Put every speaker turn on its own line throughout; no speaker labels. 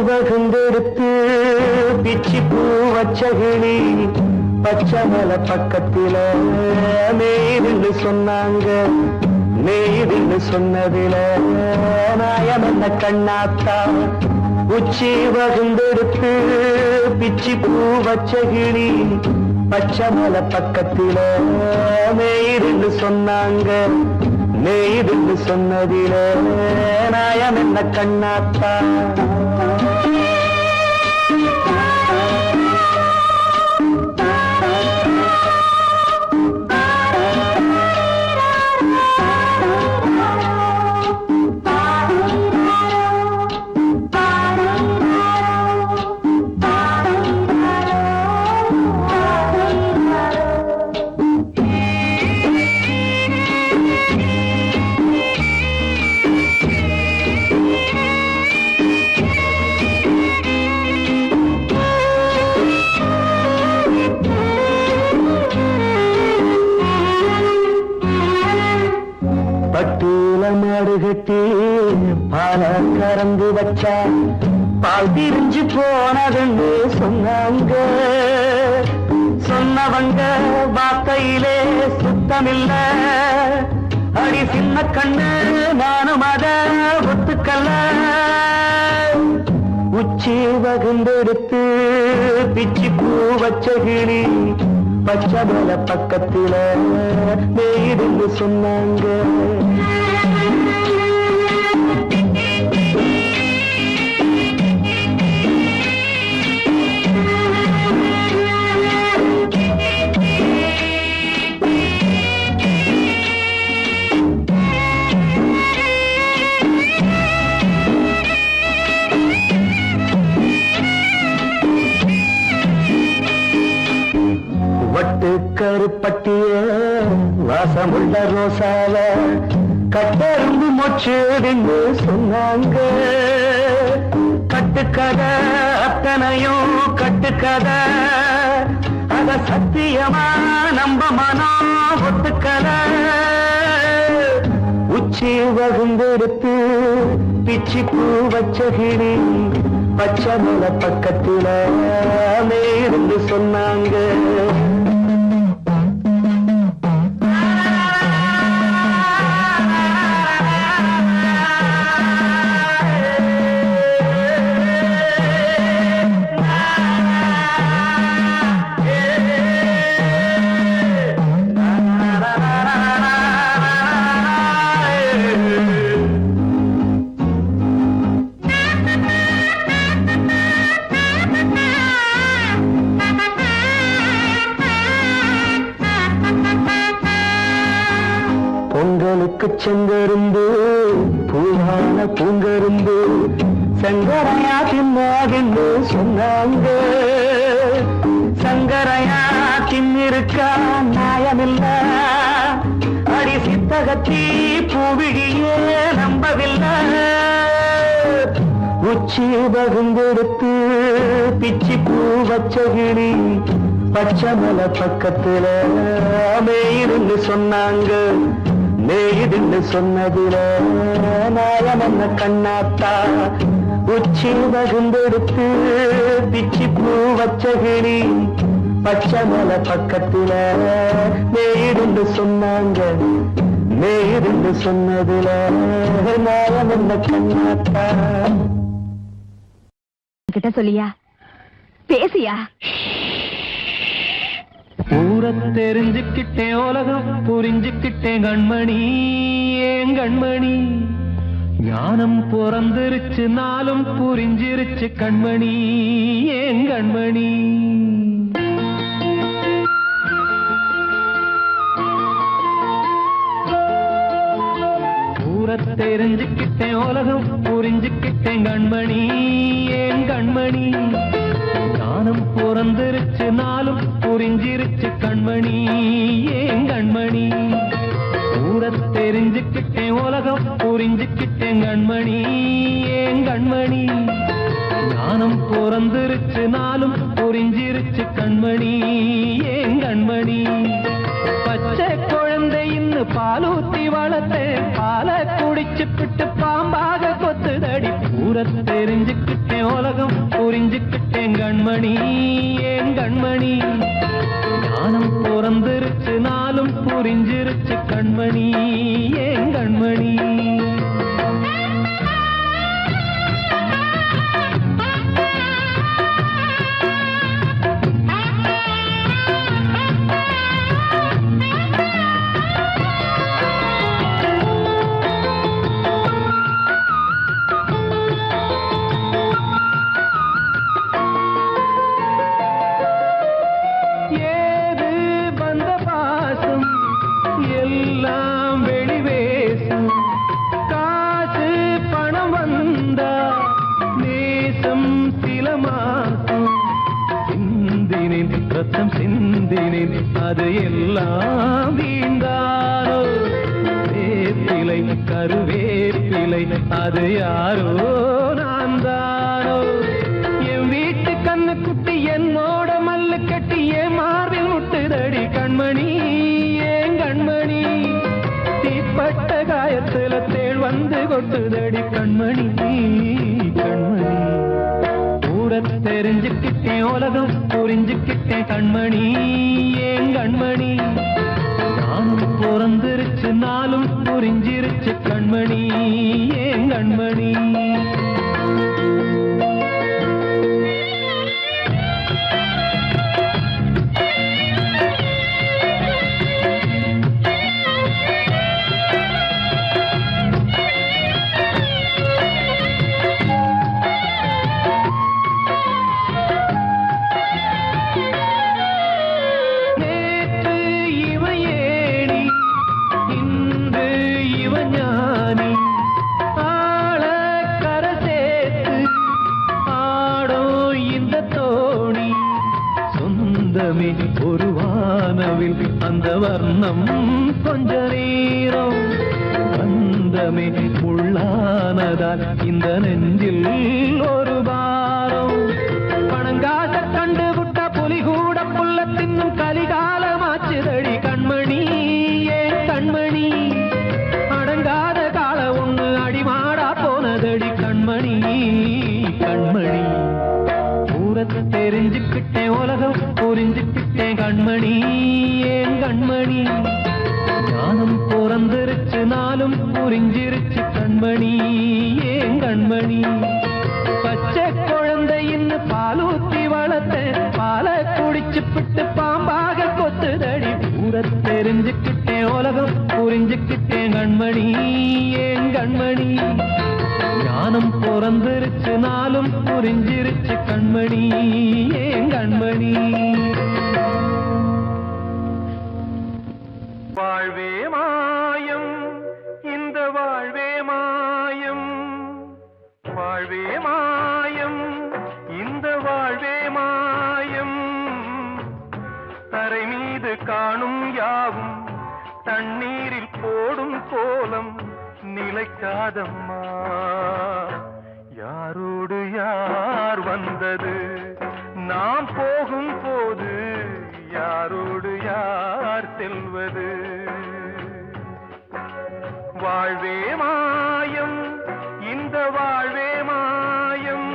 வகுந்தெடுத்து பிச்சி பூ வச்சகிளி பச்சமல பக்கத்தில மேய்துன்னு சொன்னாங்க. மேய்துன்னு சொன்னதில நாயம் என்ன கண்ணாத்தா. உச்சி வகுந்தெடுத்து பிச்சி பூ வச்சகிளி பச்சமல பக்கத்தில மேய்துன்னு சொன்னாங்க. மேய்துன்னு சொன்னதில நாயம் என்ன கண்ணாத்தா. பட்டியல மாடு கட்டி பால கறந்து வச்சா பால் திரிஞ்சு போனதுன்னு சொன்னாங்க. சொன்னவங்க வார்த்தையிலே சுத்தமில்ல. அடி சின்ன கண்ணு நானும் அத ஒத்துக்கல்ல. உச்சி வகுந்தெடுத்து பிச்சி பூ வச்ச கிளி பச்சமல பக்கத்தில மேய்துன்னு சொன்னாங்க. வட்டு கருப்பட்டிய வாசமுள்ள ரோசால கட்டெரும்பு மொச்சுன்னு சொன்னாங்க. கட்டுக்கதை அத்தனையும் கட்டுக்கதை. அத சத்தியமா நம்ப மனம் ஒத்துக்கதை. உச்சி வகுந்தெடுத்து பிச்சி பூ வச்ச கிளி பச்சமல பக்கத்தில மேய்துன்னு சொன்னாங்க. பொங்கலுக்கு செங்கரும்பு பூவான பூங்கரும்பு சங்கரையா தின்னாகின்னு சொன்னாங்க. சங்கரையா தின்னிருக்கா நியாயமில்ல. அடி சித்தகத்தி பூவிழியே நம்பவில்லை. உச்சி வகுந்தெடுத்து பிச்சி பூ வச்ச கிளி பச்சமல பக்கத்தில மேய்துன்னு சொன்னாங்க. மேய்துன்னு சொன்னதில நாயம் என்ன கண்ணாத்தா. உச்சி வகுந்தெடுத்து பிச்சி பூ வச்ச கிளி பச்சமல பக்கத்தில மேய்துன்னு சொன்னாங்க. மேய்துன்னு சொன்னதில நாயம் என்ன கண்ணாத்தா.
கிட்ட சொல்லியா பேசியா?
ஊர தெரிஞ்சுக்கிட்டேன் உலகம் புரிஞ்சுக்கிட்டேன் கண்மணி. ஏன் கண்மணி ஞானம் பிறந்திருச்சு நாளும் புரிஞ்சிருச்சு கண்மணி. ஏன் கண்மணி ஊர தெரிஞ்சுக்கிட்டேன் உலகம் புரிஞ்சுக்கிட்டேன் கண்மணி ஏன் கண்மணி ஞானம் பிறந்திருச்சு நாளும் புரிஞ்சிருச்சு கண்மணி ஏன் கண்மணி தெரிஞ்சுக்கிட்டேன் உலகம் புரிஞ்சுக்கிட்டேன் கண்மணி ஏன் கண்மணி ஞானம் பிறந்திருச்சு நாளும் புரிஞ்சிருச்சு கண்மணி ஏன் கண்மணி பச்சை குழந்தை இன்னும் பாலூத்தி வளர்த்தேன் பாலை குடிச்சு பிட்டு பாம்பாக கொத்துதடி தெரிஞ்சுக்கிட்டேன் உலகம் புரிஞ்சுக்கிட்டேன் கண்மணி ஏன் கண்மணி ஞானம் பிறந்திருச்சு நாளும் புரிஞ்சிருச்சு கண்மணி ஏன் கண்மணி சிந்தினேன் அது எல்லாம் வீண்டாரோ வேப்பிலை கருவேப்பிலை அது யாரோ நான் தானோ என் வீட்டு கண்ணு குட்டி என்னோட மல்லு கட்டி என் மார்பில் முட்டுதடி கண்மணி ஏன் கண்மணி தீப்பட்ட காயத்துல தேள் வந்து கொட்டுதடி கண்மணி கண்மணி தெரிஞ்சுக்கிட்டேன் உலகம் புரிஞ்சுக்கிட்டேன் கண்மணி ஏன் கண்மணி ஞானம் பிறந்திருச்சு நாளும் புரிஞ்சிருச்சு கண்மணி ஏன் கண்மணி ஒரு வானவில் அந்த வர்ணம் கொஞ்ச நேரம் பந்தமே உள்ளானதால் இந்த நெஞ்சில் ஒரு பாரம் பணங்காச கண்டு விட்ட புலி கூட புல்ல தின்னும் கலிகாலமாச்சுதடி கண்மணி ஏன் கண்மணி அடங்காத கால ஒண்ணு அடிமாடா போனதடி கண்மணி கண்மணி தெரிஞ்சுக்கிட்டேன் உலகம் புரிஞ்சுக்கிட்டேன் கண்மணி ஏன் கண்மணி ஞானம் பிறந்திருச்சு நாளும் புரிஞ்சிருச்சு கண்மணி ஏன் கண்மணி பச்சை குழந்தை இன்னும் பாலூத்தி வளர்த்தேன் பாலை குடிச்சு பிட்டு பாம்பாக கொத்துதடி தெரிஞ்சுக்கிட்டேன் உலகம் புரிஞ்சுக்கிட்டேன் கண்மணி ஏன் கண்மணி ஞானம் பிறந்திருச்சு நாளும் புரிஞ்சிருச்சு கண்மணி ஏன் கண்மணி வாழ்வே மாயம் இந்த வாழ்வே மாயம் வாழ்வே மாயம் இந்த வாழ்வே மாயம் தரை மீது காணும் யாவும் தண்ணீரில் போடும் கோலம் நிலைக்காதம்மா யாரோடு யார் வந்தது நாம் போகும் போது யாரோடு யார் செல்வது வாழ்வே மாயம் இந்த வாழ்வே மாயம்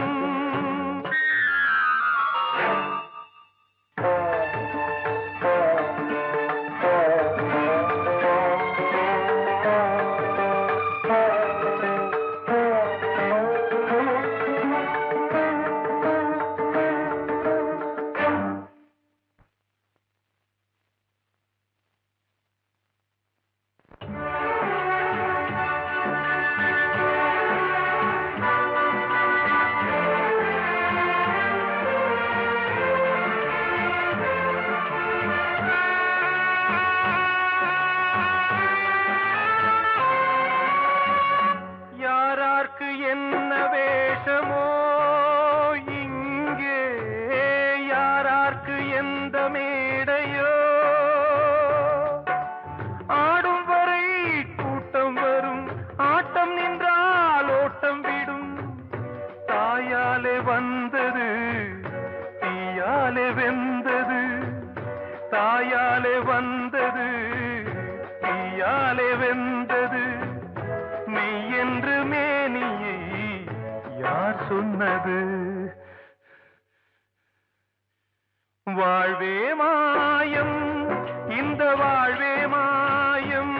தாயாலே வந்தது தீயாலே வெந்தது, தாயாலே வந்தது தீயாலே வெந்தது, மெய் என்று மேனியை யார் சொன்னது? வாழ்வே மாயம், இந்த வாழ்வே மாயம்.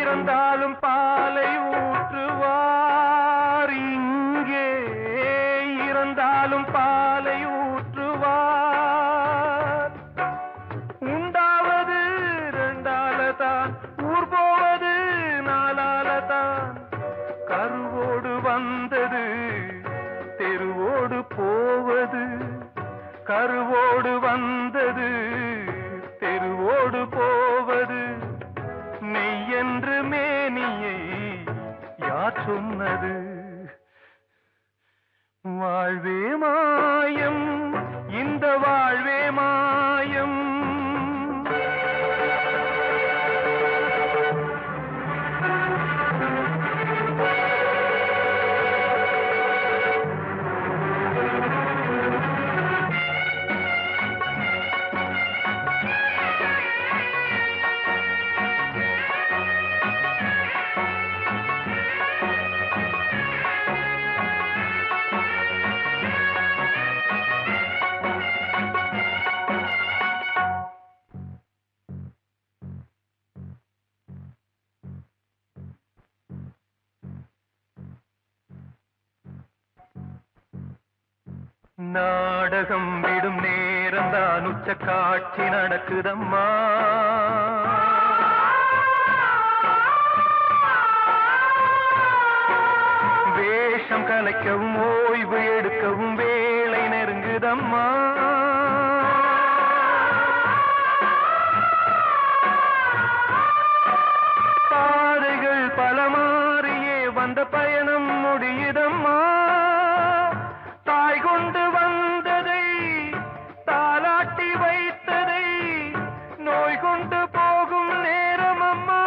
இறந்தாலும் பாலை ஊற்றுவார் இங்கே, இறந்தாலும் பாலை ஊற்றுவார். உண்டாவது ரெண்டாலதான், ஊர் போவது நாலாலதான். கருவோடு வந்தது தெருவோடு போவது, கருவோடு வந்தது தெருவோடு போவது, மெய் என்று மேனியை யார் சொன்னது? வாழ்வே மாயம், இந்த வாழ்வே மாயம். நாடகம் விடும் நேரம்தான் உச்ச காட்சி நடக்குதம்மா. வேஷம் கலைக்கவும் ஓய்வு எடுக்கவும் வேளை நெருங்குதம்மா. பாதைகள் பல மாறியே வந்த பயணம் முடியுதம்மா. தாய் கொண்டு வந்ததை தாலாட்டி வைத்ததை நோய் கொண்டு போகும் நேரம் அம்மா.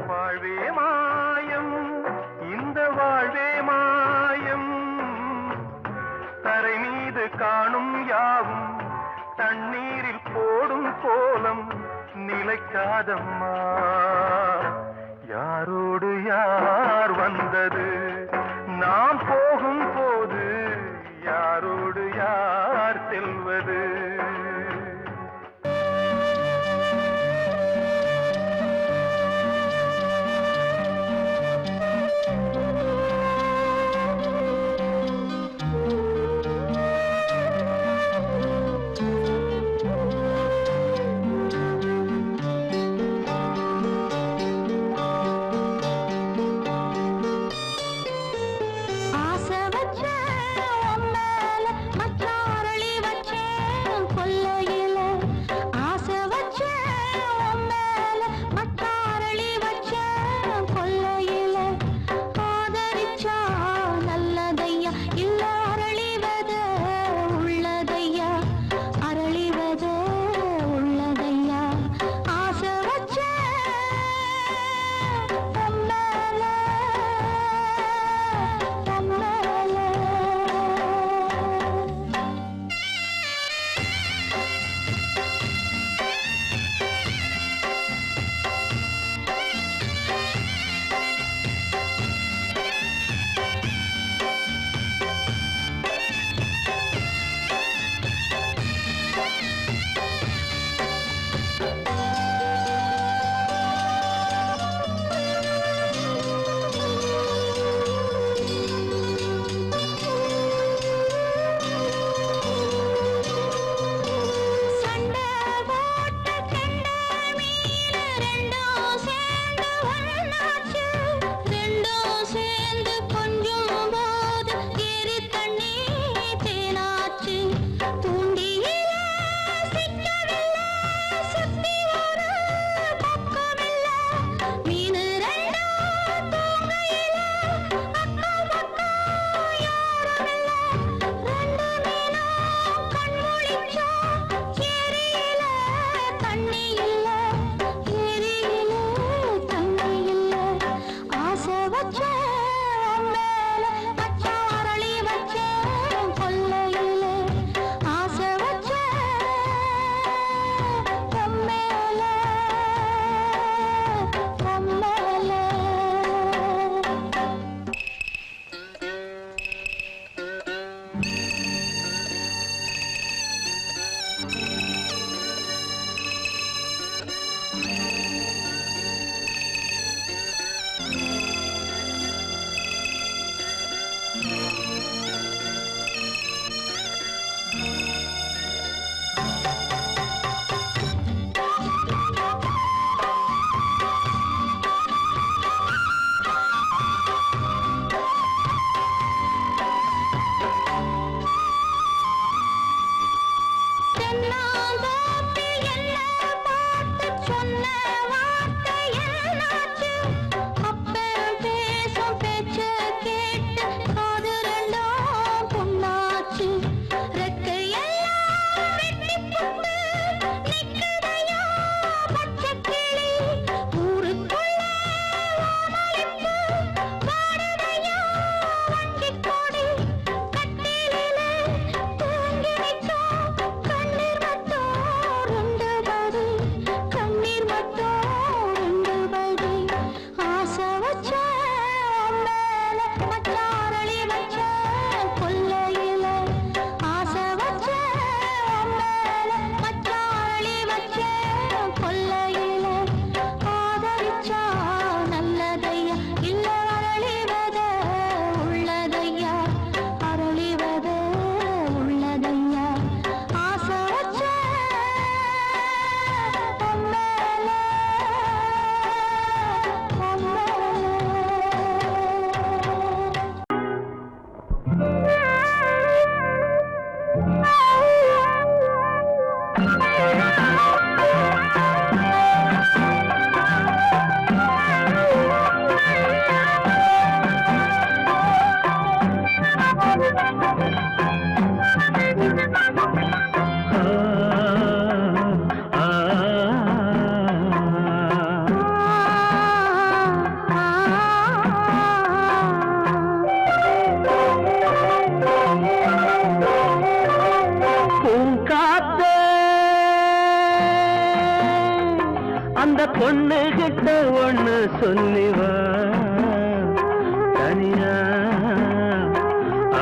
வாழ்வே மாயம், இந்த வாழ்வே மாயம். தரை மீது காணும் யாவும் தண்ணீரில் போடும் கோலம் நிலைக்காதம்மா. யாரோடு யார் வந்தது நாம் போகும் போது, யாரோடு யார் செல்வது?
அந்த பொண்ணு கிட்ட ஒண்ணு சொல்லிவா தனியா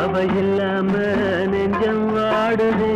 அவ இல்லாம நெஞ்சம் வாடுதே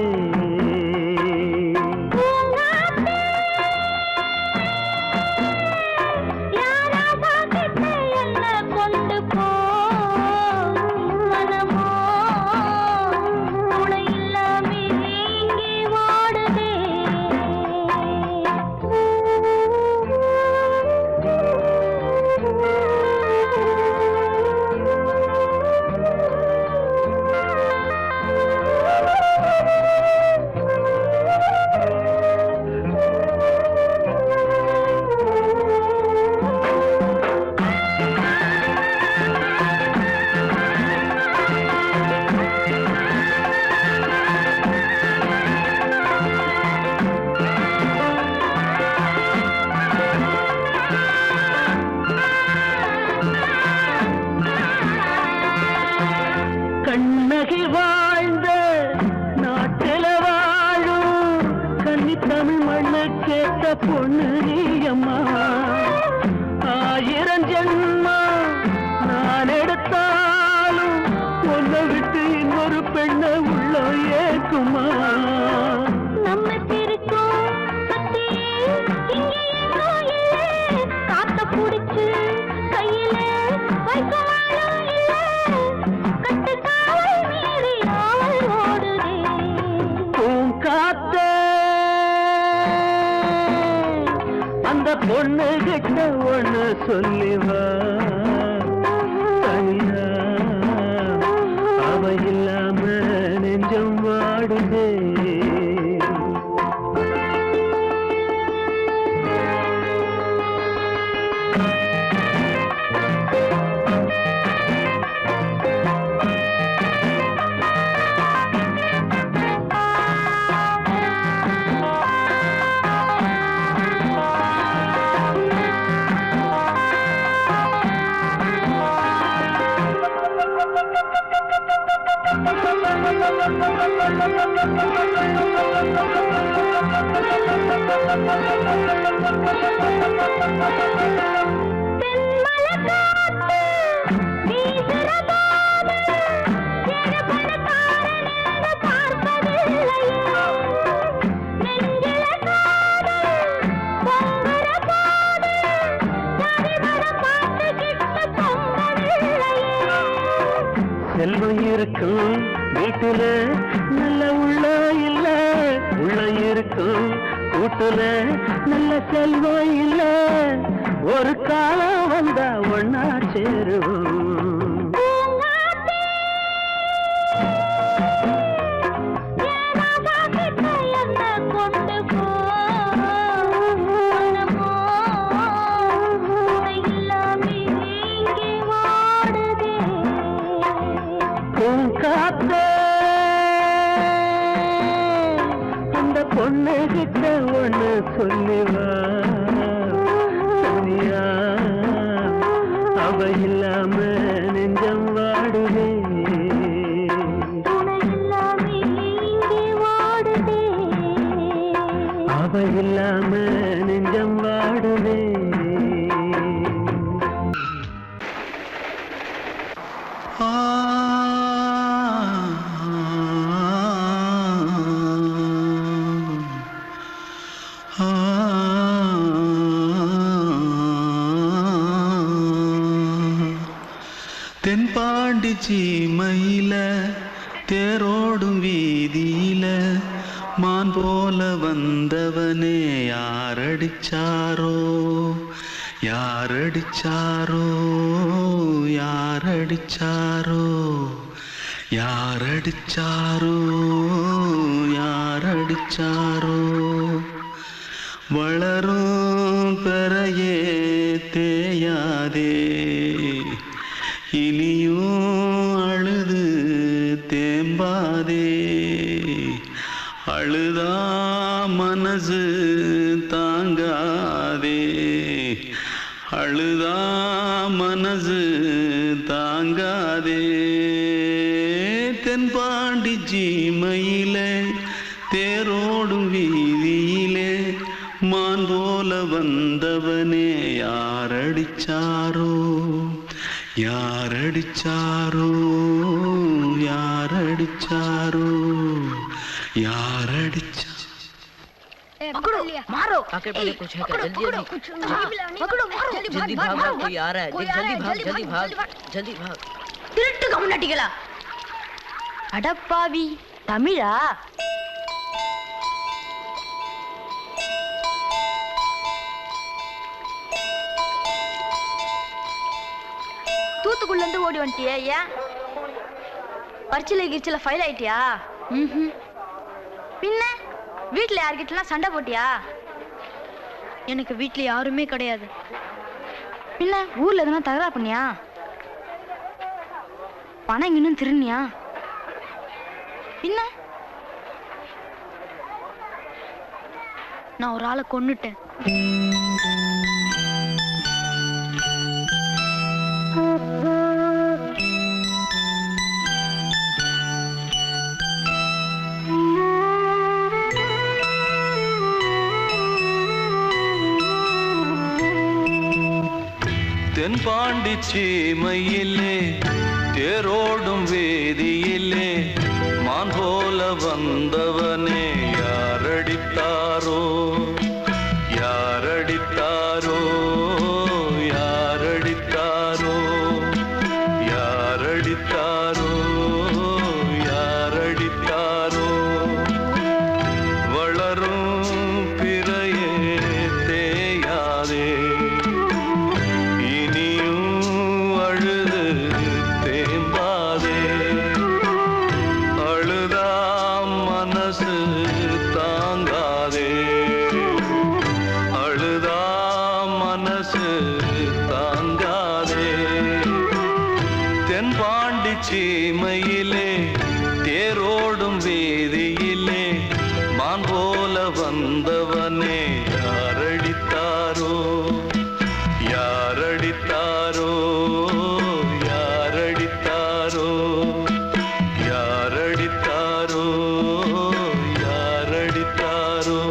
கண்ணகி வாழ்ந்த நாட்டில வாழும் கன்னி தமிழ் மண்ணு கேட்ட பொண்ணு நீயம்மா 1000 ஜென்மா நான் எடுத்தாலும் ஒன்ன விட்டு இன்னொரு பெண்ண உள்ள ஏக்குமா
நம்ம திருக்கும் காத்த புடிச்சு கையில வைக்கவாலும் இல்லை
அந்த பொண்ணு கிட்ட ஒண்ணு சொல்லிவா தனியா அவ இல்லாம நெஞ்சம் வாடுதே செல்வம் இருக்கும் வீட்டுல நல்ல உள்ள இல்ல உள்ள இருக்கும் கூட்டுல நல்ல செல்வம் இல்ல ஒரு காலம் வந்தா ஒன்னா சேருவோம் கிட்ட ஒண்ணு சொல்லிவா சோனியா, அவ இல்லாம நெஞ்சம் வாடுதே,
துணை இல்லாமே இங்கே வாடுதே,
அவ இல்லாம நெஞ்சம் வாடுதே.
தென்பாண்டி சீமையில தேரோடும் வீதியில மான் போல வந்தவனே யாரடிச்சாரோ யாரடிச்சாரோ யாரடிச்சாரோ யாரடிச்சாரோ யாரடிச்சாரோ வளரும் பெறையே தேயாதே இனியும் அழுது தேம்பாதே அழுதா மனசு தாங்காதே அழுதா மனசு தாங்காதே தென்பாண்டி சீமையிலே தேரோடும் வீதியிலே மான் போல வந்தவனே யாரடிச்சாரோ யாரடிச்சாரோ யாரடிச்சாரோ யாரடிச்சா
पकड़ो मारो
आके पहले कुछ है क्या? जल्दी
पकड़ो मारो
जल्दी भाग भाग, कोई आ रहा है, जल्दी भाग जल्दी भाग.
திருட்டு கம்முனட்டிகளா அடப்பாவி தமிழா தூத்துக்குள்ள இருந்து ஓடி வந்துட்டியா? ஏன் பரிச்சையில கிரிச்சில ஃபைல் ஆயிட்டியா? பின்ன வீட்டுல யார்கிட்டலாம் சண்டை போட்டியா? எனக்கு வீட்டுல யாருமே கிடையாது. பின்ன ஊர்ல எதுனா தகராறு பண்ணியா? பணம் இன்னும் திருநியா? பின்ன நான் ஒரு ஆளை கொன்னுட்டேன்.
தென்பாண்டி சீமையிலே தேரோடும் வேதியிலே மான் போல வந்தவனே யாரடித்தாரோ யாரடித்தாரோ யாரடித்தாரோ யாரடித்தாரோ யாரடித்தாரோ வளரும் பிறையே தேயாதே சீமையிலே தேரோடும் வேதியிலே மான் போல வந்தவனே யாரடித்தாரோ யாரடித்தாரோ யாரடித்தாரோ யாரடித்தாரோ யாரடித்தாரோ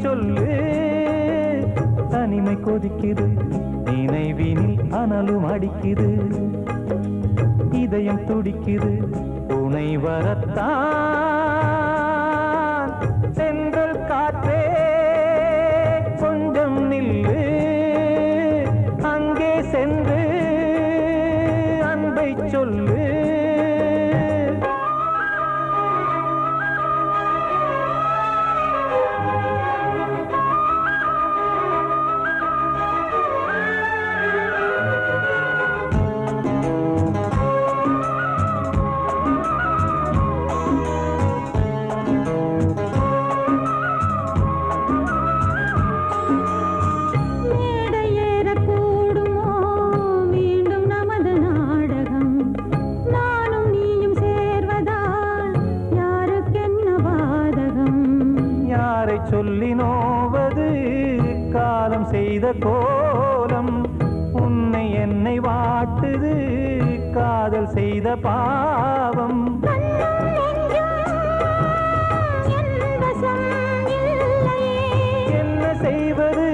சொல்லு தனிமை கொதிக்குது நினைவினில் அனலும் அடிக்குது இதயம் துடிக்குது துணை வரத்தான் சென்றல் காற்றே கொஞ்சம் நில்லு அங்கே சென்று அன்பை சொல்லு சொல்லி நோவது காலம் செய்த கோலம் உன்னை என்னை வாட்டுது காதல் செய்த பாவம் என்ன செய்வது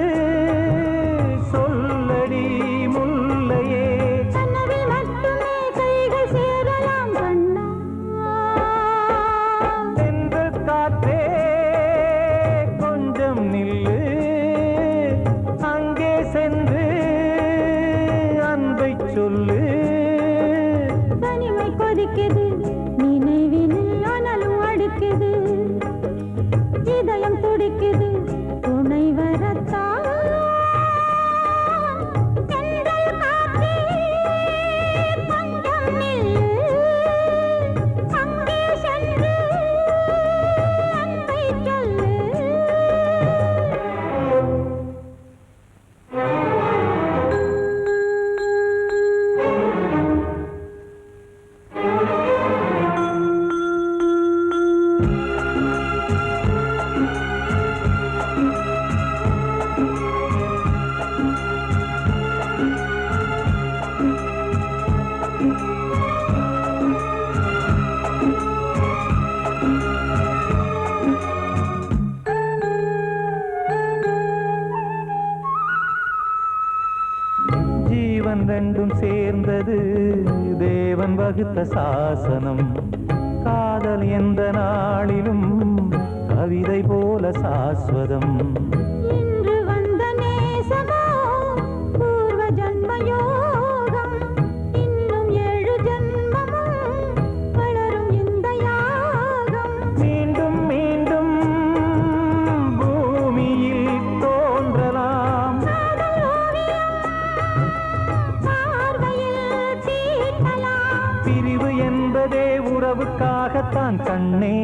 சொல்லடி முல்லையே சென்று காற்றே நில்லு அங்கே சென்று அன்பை சொல்லு
தனிமை கொதிக்குது நினைவினில் அனலும் அடிக்குது இதயம் துடிக்குது துணை வரத்தான் சென்றல் காற்றே கொஞ்சம் நில்லு அங்கே சென்று அன்பை சொல்லு
ஜீவன் ரெண்டும் சேர்ந்தது தேவன் வகுத்த சாசனம் காதல் எந்த நாளிலும் கவிதை போல சாஸ்வதம்
இன்று வந்த நேசமோ பூர்வ ஜன்ம யோகம் இன்னும் 7 ஜன்மமும் வளரும் இந்த யாகம்
மீண்டும் மீண்டும் பூமியில் தோன்றலாம்
பார்வையில் தீட்டலாம்
பிரிவு என்பதே உறவுக்காகத்தான் கண்ணே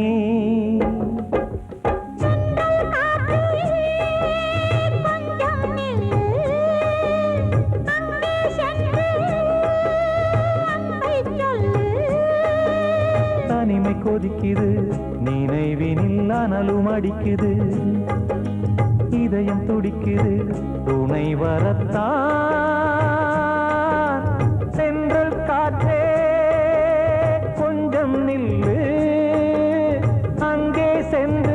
தனிமை கொதிக்குது நினைவினில் அனலும் அடிக்குது இதயம் துடிக்குது துணை வரத்தான் சென்றல் காற்றே கொஞ்சம் நில்லு அங்கே சென்று